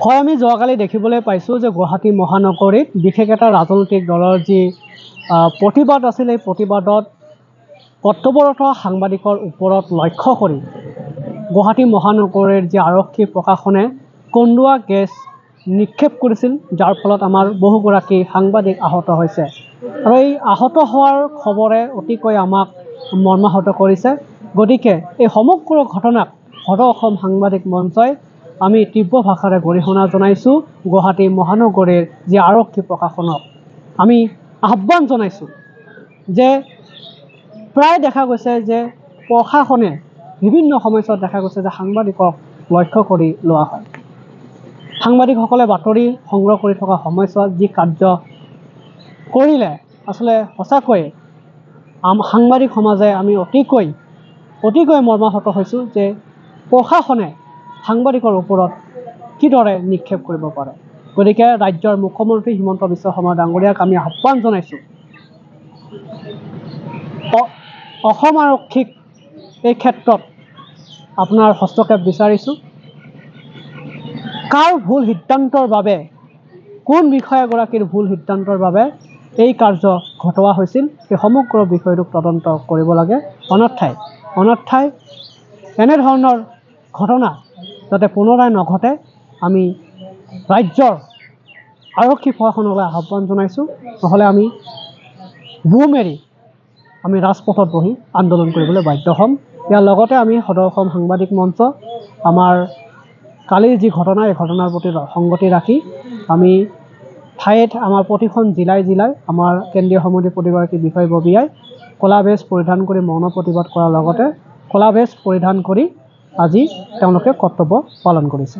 হয়, আমি যোৱাকালি দেখিবলৈ পাইছোঁ যে গুৱাহাটী মহানগৰীত বিশেষ এটা ৰাজনৈতিক দলৰ যি প্ৰতিবাদ আছিল, এই প্ৰতিবাদত কৰ্তব্যৰত সাংবাদিকৰ ওপৰত লক্ষ্য কৰি গুৱাহাটী মহানগৰীৰ যি আৰক্ষী প্ৰশাসনে কন্দুৱা গেছ নিক্ষেপ কৰিছিল, যাৰ ফলত আমাৰ বহুগৰাকী সাংবাদিক আহত হৈছে। আৰু এই আহত হোৱাৰ খবৰে অতিকৈ আমাক মৰ্মাহত কৰিছে। গতিকে এই সমগ্ৰ ঘটনাক সদৌ অসম সাংবাদিক মঞ্চই আমি তীব্ৰ ভাষাৰে গৰিহণা জনাইছোঁ। গুৱাহাটী মহানগৰীৰ যি আৰক্ষী প্ৰশাসনক আমি আহ্বান জনাইছোঁ যে প্ৰায় দেখা গৈছে যে প্ৰশাসনে বিভিন্ন সময়ত দেখা গৈছে যে সাংবাদিকক লক্ষ্য কৰি লোৱা হয়। সাংবাদিকসকলে বাতৰি সংগ্ৰহ কৰি থকা সময়ছোৱাত যি কাৰ্য কৰিলে আচলতে সঁচাকৈয়ে সাংবাদিক সমাজে আমি অতিকৈ মৰ্মাহত হৈছোঁ যে প্ৰশাসনে সাংবাদিকৰ ওপৰত কিদৰে নিক্ষেপ কৰিব পাৰে। গতিকে ৰাজ্যৰ মুখ্যমন্ত্ৰী হিমন্ত বিশ্ব শৰ্মা ডাঙৰীয়াক আমি আহ্বান জনাইছোঁ, অসম আৰক্ষীক এই ক্ষেত্ৰত আপোনাৰ হস্তক্ষেপ বিচাৰিছোঁ। কাৰ ভুল সিদ্ধান্তৰ বাবে, কোন বিষয়াগৰাকীৰ ভুল সিদ্ধান্তৰ বাবে এই কাৰ্য ঘটোৱা হৈছিল, সেই সমগ্ৰ বিষয়টোক তদন্ত কৰিব লাগে। অন্যথাই এনেধৰণৰ ঘটনা যাতে পুনৰাই নঘটে আমি ৰাজ্যৰ আৰক্ষী প্ৰশাসনলৈ আহ্বান জনাইছোঁ। নহ'লে আমি বুম এৰি আমি ৰাজপথত বহি আন্দোলন কৰিবলৈ বাধ্য হ'ম। ইয়াৰ লগতে আমি সদৌ অসম সাংবাদিক মঞ্চ আমাৰ কালিৰ যি ঘটনা, এই ঘটনাৰ প্ৰতি সংগতি ৰাখি আমি ঠাইত আমাৰ প্ৰতিখন জিলাই আমাৰ কেন্দ্ৰীয় সমিতিৰ প্ৰতিগৰাকী বিষয়ববীয়াই ক'লা বেজ পৰিধান কৰি মৌন প্ৰতিবাদ কৰাৰ লগতে ক'লা বেজ পৰিধান কৰি আজি তেওঁলোকে কৰ্তব্য পালন কৰিছে।